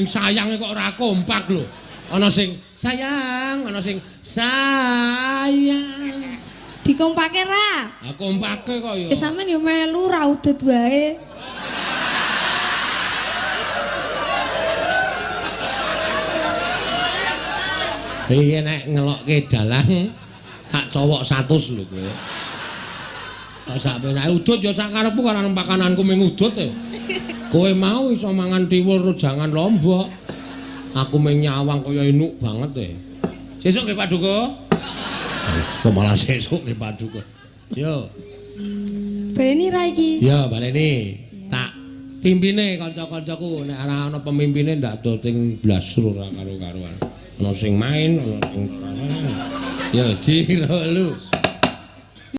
saking sayange kok ora kompak lho. Ana sing sayang, ana sing sayang. Dikompake ra? Ha kompake kok ya. Ya sampean yo melu ra udut wae. Iki nek ngelokke dalang tak cowok 100 lho kowe. Kok sak penake udut ya sak karepku karo pakananku ming udut e. Kowe mau iso mangan tiwul jangan lombok. Aku ming nyawang kaya enuk banget e. Sesuk nggih Paduka. Kok malah sesuk nggih Paduka. Yo. Baleni ra iki? Ya, baleni. Tak timpine kanca-kancaku nek ora ana pemimpine ndak do sing blasur ora karo-karuan. Ana sing main, ana sing ya jiro lu.